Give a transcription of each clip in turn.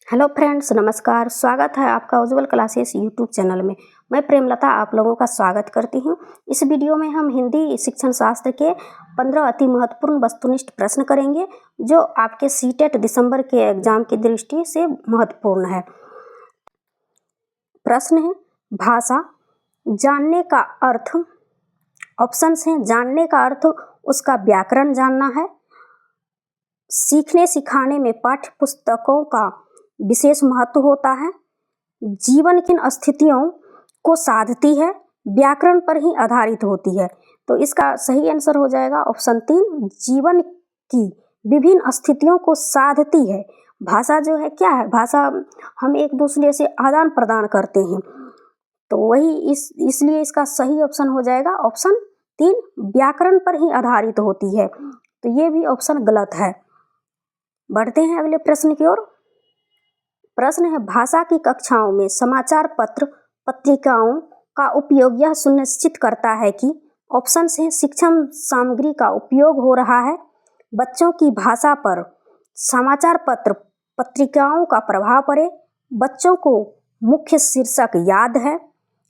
Hello friends, नमस्कार। स्वागत है आपका उज्ज्वल क्लासेस यूट्यूब चैनल में। मैं प्रेमलता आप लोगों का स्वागत करती हूं। इस वीडियो में हम हिंदी शिक्षण शास्त्र के 15 अति महत्वपूर्ण वस्तुनिष्ठ प्रश्न करेंगे जो आपके सीटेट दिसंबर के एग्जाम की दृष्टि से महत्वपूर्ण है। प्रश्न है, भाषा जानने का अर्थ। ऑप्शंस हैं, जानने का अर्थ उसका व्याकरण जानना है, सीखने सिखाने में पाठ्य पुस्तकों का विशेष महत्व होता है, जीवन किन स्थितियों को साधती है, व्याकरण पर ही आधारित होती है। तो इसका सही आंसर हो जाएगा ऑप्शन 3, जीवन की विभिन्न स्थितियों को साधती है। भाषा जो है क्या है, भाषा हम एक दूसरे से आदान प्रदान करते हैं, तो वही इसलिए इसका सही ऑप्शन हो जाएगा ऑप्शन 3, व्याकरण पर ही आधारित होती है। तो ये भी ऑप्शन गलत है। बढ़ते हैं अगले प्रश्न की ओर। प्रश्न है, भाषा की कक्षाओं में समाचार पत्र पत्रिकाओं का उपयोग यह सुनिश्चित करता है कि ऑप्शन है, शिक्षण सामग्री का उपयोग हो रहा है, बच्चों की भाषा पर समाचार पत्र पत्रिकाओं का प्रभाव पड़े, बच्चों को मुख्य शीर्षक याद है,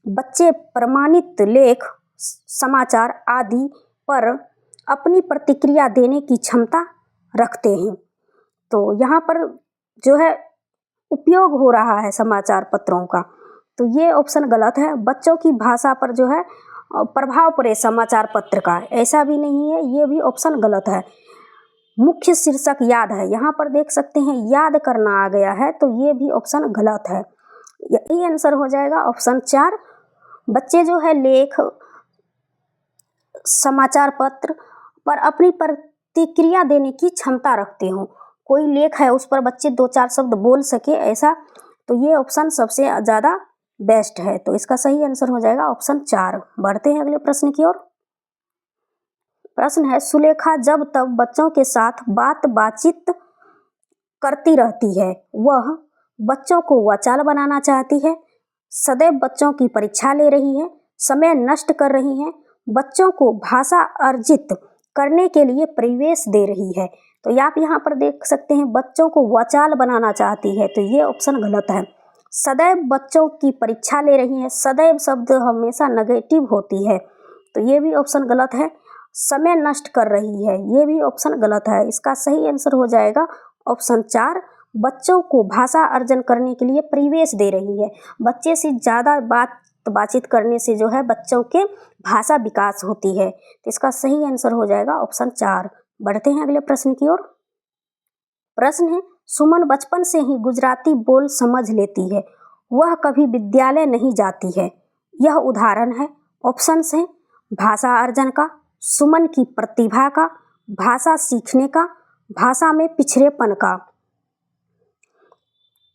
बच्चे प्रमाणित लेख समाचार आदि पर अपनी प्रतिक्रिया देने की क्षमता रखते हैं। तो यहाँ पर जो है उपयोग हो रहा है समाचार पत्रों का, तो ये ऑप्शन गलत है। बच्चों की भाषा पर जो है प्रभाव पड़े समाचार पत्र का, ऐसा भी नहीं है, ये भी ऑप्शन गलत है। मुख्य शीर्षक याद है, यहाँ पर देख सकते हैं याद करना आ गया है, तो ये भी ऑप्शन गलत है। यही आंसर हो जाएगा ऑप्शन 4, बच्चे जो है लेख समाचार पत्र पर अपनी प्रतिक्रिया देने की क्षमता रखते हो। कोई लेख है उस पर बच्चे 2-4 शब्द बोल सके ऐसा, तो ये ऑप्शन सबसे ज़्यादा बेस्ट है। तो इसका सही आंसर हो जाएगा ऑप्शन 4। बढ़ते हैं अगले प्रश्न की ओर। प्रश्न है, सुलेखा जब तब बच्चों के साथ बातचीत करती रहती है, वह बच्चों को वाचाल बनाना चाहती है, सदैव बच्चों की परीक्षा ले रही है, समय नष्ट कर रही है, बच्चों को भाषा अर्जित करने के लिए परिवेश दे रही है। तो आप यहाँ पर देख सकते हैं बच्चों को वाचाल बनाना चाहती है, तो ये ऑप्शन गलत है। सदैव बच्चों की परीक्षा ले रही है, सदैव शब्द हमेशा नेगेटिव होती है, तो ये भी ऑप्शन गलत है। समय नष्ट कर रही है, ये भी ऑप्शन गलत है। इसका सही आंसर हो जाएगा ऑप्शन 4, बच्चों को भाषा अर्जन करने के लिए परिवेश दे रही है। बच्चे से ज़्यादा बातचीत करने से जो है बच्चों के भाषा विकास होती है, तो इसका सही आंसर हो जाएगा ऑप्शन 4। बढ़ते हैं अगले प्रश्न की ओर। प्रश्न है, सुमन बचपन से ही गुजराती बोल समझ लेती है, वह कभी विद्यालय नहीं जाती है, यह उदाहरण है। ऑप्शंस हैं, भाषा अर्जन का, सुमन की प्रतिभा का, भाषा सीखने का, भाषा में पिछड़ेपन का।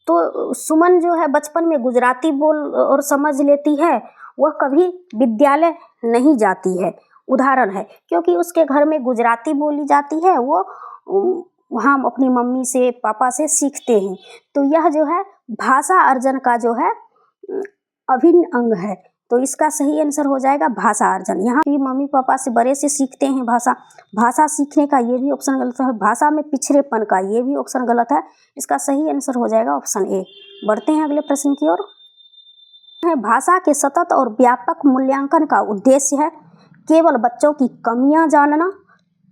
तो सुमन जो है बचपन में गुजराती बोल और समझ लेती है, वह कभी विद्यालय नहीं जाती है, उदाहरण है, क्योंकि उसके घर में गुजराती बोली जाती है, वो वहाँ अपनी मम्मी से पापा से सीखते हैं। तो यह जो है भाषा अर्जन का जो है अभिन्न अंग है, तो इसका सही आंसर हो जाएगा भाषा अर्जन। यहाँ भी मम्मी पापा से बड़े से सीखते हैं भाषा सीखने का, ये भी ऑप्शन गलत है। भाषा में पिछड़ेपन का, ये भी ऑप्शन गलत है। इसका सही आंसर हो जाएगा ऑप्शन ए। बढ़ते हैं अगले प्रश्न की ओर। भाषा के सतत और व्यापक मूल्यांकन का उद्देश्य है केवल बच्चों की कमियां जानना,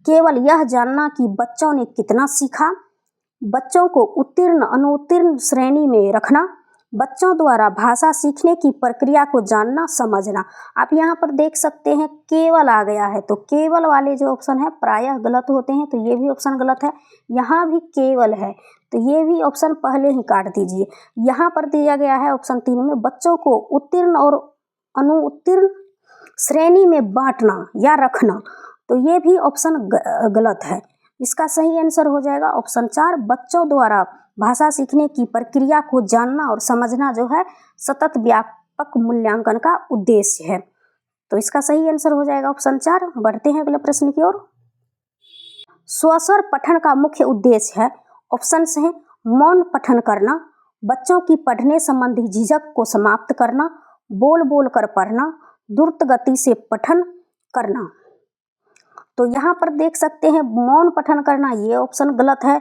केवल यह जानना कि बच्चों ने कितना सीखा, बच्चों को उत्तीर्ण अनुत्तीर्ण श्रेणी में रखना, बच्चों द्वारा भाषा सीखने की प्रक्रिया को जानना समझना। आप यहाँ पर देख सकते हैं केवल आ गया है, तो केवल वाले जो ऑप्शन है प्रायः गलत होते हैं, तो ये भी ऑप्शन गलत है। यहाँ भी केवल है, तो ये भी ऑप्शन पहले ही काट दीजिए। यहाँ पर दिया गया है ऑप्शन 3 में बच्चों को उत्तीर्ण और अनुत्तीर्ण श्रेणी में बांटना या रखना, तो ये भी ऑप्शन गलत है। इसका सही आंसर हो जाएगा ऑप्शन 4, बच्चों द्वारा भाषा सीखने की प्रक्रिया को जानना और समझना जो है सतत व्यापक मूल्यांकन का उद्देश्य है, तो इसका सही आंसर हो जाएगा ऑप्शन 4। बढ़ते हैं अगले प्रश्न की ओर। स्वस्वर पठन का मुख्य उद्देश्य है, ऑप्शंस हैं, मौन पठन करना, बच्चों की पढ़ने संबंधी झिझक को समाप्त करना, बोल बोल कर पढ़ना, द्रुत गति से पठन करना। तो यहाँ पर देख सकते हैं मौन पठन करना, ये ऑप्शन गलत है।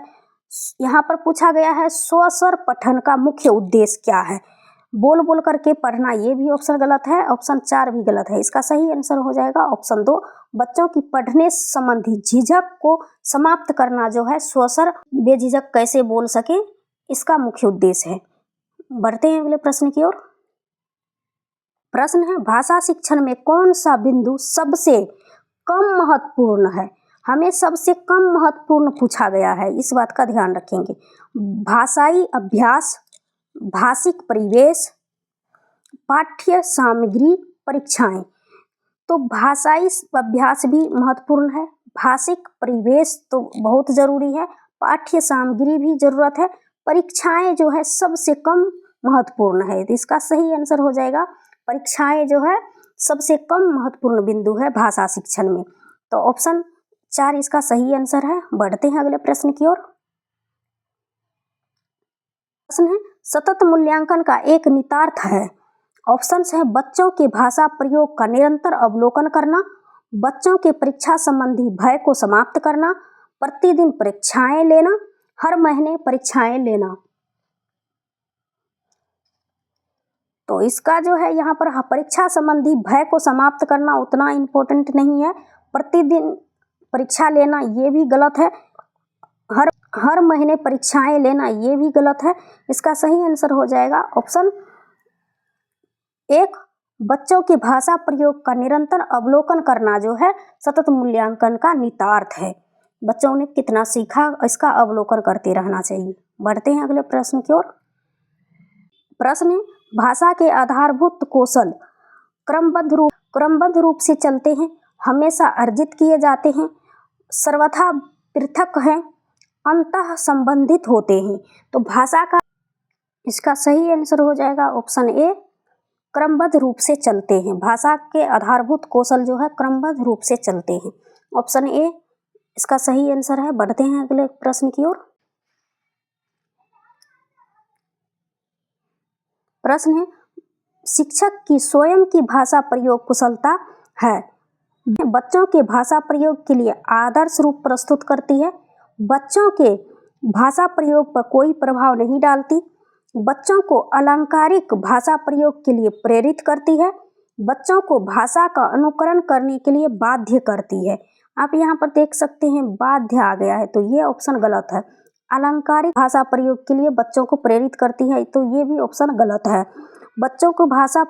यहाँ पर पूछा गया है स्वस्वर पठन का मुख्य उद्देश्य क्या है। बोल बोल करके पढ़ना, ये भी ऑप्शन गलत है। ऑप्शन 4 भी गलत है। इसका सही आंसर हो जाएगा ऑप्शन 2। बच्चों की पढ़ने संबंधी झिझक को समाप्त करना जो है स्वस्वर बेझिझक कैसे बोल सके, इसका मुख्य उद्देश्य है। बढ़ते हैं अगले प्रश्न की ओर। प्रश्न है भाषा शिक्षण में कौन सा बिंदु सबसे कम महत्वपूर्ण है। हमें सबसे कम महत्वपूर्ण पूछा गया है, इस बात का ध्यान रखेंगे। भाषाई अभ्यास, भाषिक परिवेश, पाठ्य सामग्री, परीक्षाएं। तो भाषाई अभ्यास भी महत्वपूर्ण है, भाषिक परिवेश तो बहुत जरूरी है, पाठ्य सामग्री भी जरूरत है, परीक्षाएं जो है सबसे कम महत्वपूर्ण है। तो इसका सही आंसर हो जाएगा परीक्षाएं जो है सबसे कम महत्वपूर्ण बिंदु है भाषा शिक्षण में। तो ऑप्शन 4 इसका सही आंसर है। बढ़ते हैं अगले प्रश्न की ओर। प्रश्न है सतत मूल्यांकन का एक निहितार्थ है। ऑप्शन है बच्चों के भाषा प्रयोग का निरंतर अवलोकन करना, बच्चों के परीक्षा संबंधी भय को समाप्त करना, प्रतिदिन परीक्षाएं लेना, हर महीने परीक्षाएं लेना। तो इसका जो है यहाँ पर परीक्षा संबंधी भय को समाप्त करना उतना इम्पोर्टेंट नहीं है। प्रतिदिन परीक्षा लेना ये भी गलत है। हर महीने परीक्षाएं लेना ये भी गलत है। इसका सही आंसर हो जाएगा ऑप्शन 1। बच्चों के भाषा प्रयोग का निरंतर अवलोकन करना जो है सतत मूल्यांकन का निहितार्थ है। बच्चों ने कितना सीखा इसका अवलोकन करते रहना चाहिए। बढ़ते हैं अगले प्रश्न की ओर। प्रश्न है भाषा के आधारभूत कौशल क्रमबद्ध रूप से चलते हैं, हमेशा अर्जित किए जाते हैं, सर्वथा पृथक हैं, अंतः संबंधित होते हैं। तो भाषा का इसका सही आंसर हो जाएगा ऑप्शन ए, क्रमबद्ध रूप से चलते हैं। भाषा के आधारभूत कौशल जो है क्रमबद्ध रूप से चलते हैं। ऑप्शन ए इसका सही आंसर है। बढ़ते हैं अगले प्रश्न की ओर। प्रश्न है शिक्षक की स्वयं की भाषा प्रयोग कुशलता है, बच्चों के भाषा प्रयोग के लिए आदर्श रूप प्रस्तुत करती है, बच्चों के भाषा प्रयोग पर कोई प्रभाव नहीं डालती, बच्चों को अलंकारिक भाषा प्रयोग के लिए प्रेरित करती है, बच्चों को भाषा का अनुकरण करने के लिए बाध्य करती है। आप यहाँ पर देख सकते हैं बाध्य आ गया है, तो ये ऑप्शन गलत है। अलंकारिक भाषा प्रयोग के लिए बच्चों को प्रेरित करती है, तो ये भी ऑप्शन गलत है। बच्चों को भाषा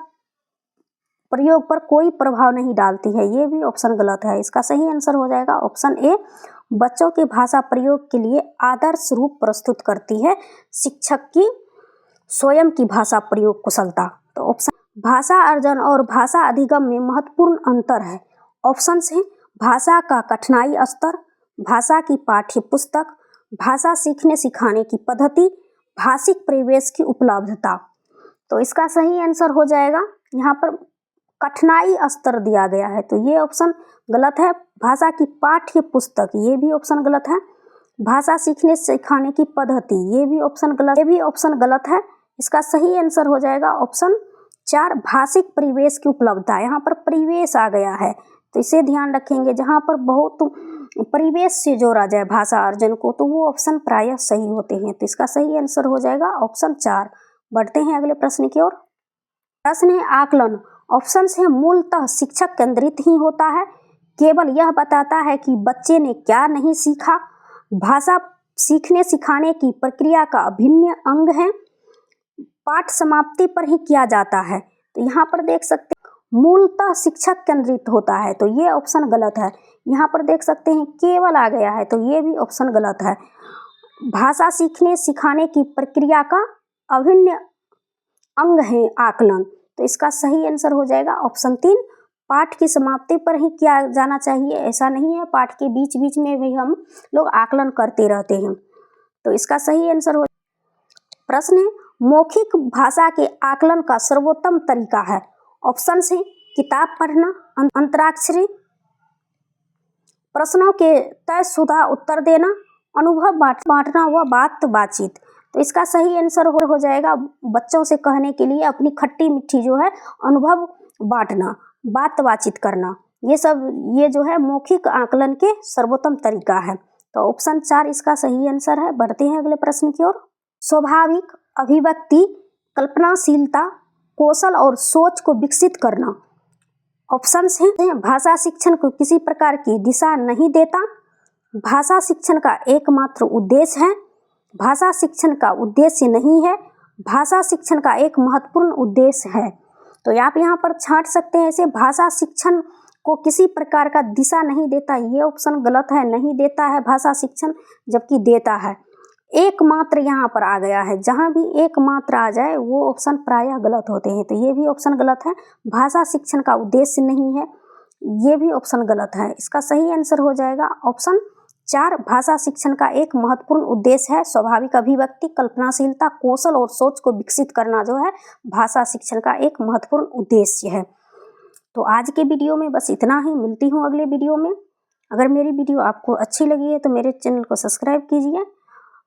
प्रयोग पर कोई प्रभाव नहीं डालती है, ये भी ऑप्शन गलत है। इसका सही आंसर हो जाएगा ऑप्शन ए, बच्चों के भाषा प्रयोग के लिए आदर्श रूप प्रस्तुत करती है शिक्षक की स्वयं की भाषा प्रयोग कुशलता। तो ऑप्शन भाषा अर्जन और भाषा अधिगम में महत्वपूर्ण अंतर है। ऑप्शन है भाषा का कठिनाई स्तर, भाषा की पाठ्य पुस्तक, भाषा सीखने सिखाने की पद्धति, भाषिक परिवेश की उपलब्धता। तो इसका सही आंसर हो जाएगा यहाँ पर कठिनाई स्तर दिया गया है, तो ये ऑप्शन गलत है। भाषा की पाठ्य पुस्तक ये भी ऑप्शन गलत है। भाषा सीखने सिखाने की पद्धति ये भी ऑप्शन गलत है। इसका सही आंसर हो जाएगा ऑप्शन 4 भाषिक परिवेश की उपलब्धता। यहाँ पर परिवेश आ गया है, तो इसे ध्यान रखेंगे। जहाँ पर बहुत परिवेश से जोड़ा जाए भाषा अर्जन को, तो वो ऑप्शन प्रायः सही होते हैं। तो इसका सही आंसर हो जाएगा ऑप्शन 4। बढ़ते हैं अगले प्रश्न की ओर। प्रश्न है आकलन। ऑप्शन है मूलतः शिक्षक केंद्रित ही होता है, केवल यह बताता है कि बच्चे ने क्या नहीं सीखा, भाषा सीखने सिखाने की प्रक्रिया का अभिन्न अंग है, पाठ समाप्ति पर ही किया जाता है। तो यहाँ पर देख सकते हैं मूलतः शिक्षक केंद्रित होता है, तो ये ऑप्शन गलत है। यहाँ पर देख सकते हैं केवल आ गया है, तो ये भी ऑप्शन गलत है। भाषा सीखने सिखाने की प्रक्रिया का अभिन्न अंग है आकलन, तो इसका सही आंसर हो जाएगा ऑप्शन 3 पाठ की समाप्ति पर ही किया जाना चाहिए, ऐसा नहीं है। पाठ के बीच बीच में भी हम लोग आकलन करते रहते हैं, तो इसका सही आंसर हो। प्रश्न है मौखिक भाषा के आकलन का सर्वोत्तम तरीका है। ऑप्शन है किताब पढ़ना, अंतराक्षरी, प्रश्नों के तयशुदा उत्तर देना, अनुभव बांटना व बातचीत। तो इसका सही आंसर हो जाएगा बच्चों से कहने के लिए अपनी खट्टी मीठी जो है अनुभव बांटना, बातचीत करना, ये जो है मौखिक आकलन के सर्वोत्तम तरीका है। तो ऑप्शन 4 इसका सही आंसर है। बढ़ते हैं अगले प्रश्न की ओर। स्वाभाविक अभिव्यक्ति, कल्पनाशीलता, कौशल और सोच को विकसित करना। ऑप्शंस हैं भाषा शिक्षण को किसी प्रकार की दिशा नहीं देता, भाषा शिक्षण का एकमात्र उद्देश्य है, भाषा शिक्षण का उद्देश्य नहीं है, भाषा शिक्षण का एक महत्वपूर्ण उद्देश्य है। तो आप यहाँ पर छांट सकते हैं ऐसे, भाषा शिक्षण को किसी प्रकार का दिशा नहीं देता, ये ऑप्शन गलत है। नहीं देता है भाषा शिक्षण, जबकि देता है। एकमात्र यहाँ पर आ गया है, जहाँ भी एकमात्र आ जाए वो ऑप्शन प्रायः गलत होते हैं, तो ये भी ऑप्शन गलत है। भाषा शिक्षण का उद्देश्य नहीं है, ये भी ऑप्शन गलत है। इसका सही आंसर हो जाएगा ऑप्शन 4, भाषा शिक्षण का एक महत्वपूर्ण उद्देश्य है स्वाभाविक अभिव्यक्ति, कल्पनाशीलता, कौशल और सोच को विकसित करना जो है भाषा शिक्षण का एक महत्वपूर्ण उद्देश्य है। तो आज के वीडियो में बस इतना ही। मिलती हूँ अगले वीडियो में। अगर मेरी वीडियो आपको अच्छी लगी है तो मेरे चैनल को सब्सक्राइब कीजिए,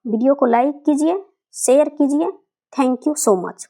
वीडियो को लाइक कीजिए, शेयर कीजिए। Thank you so much.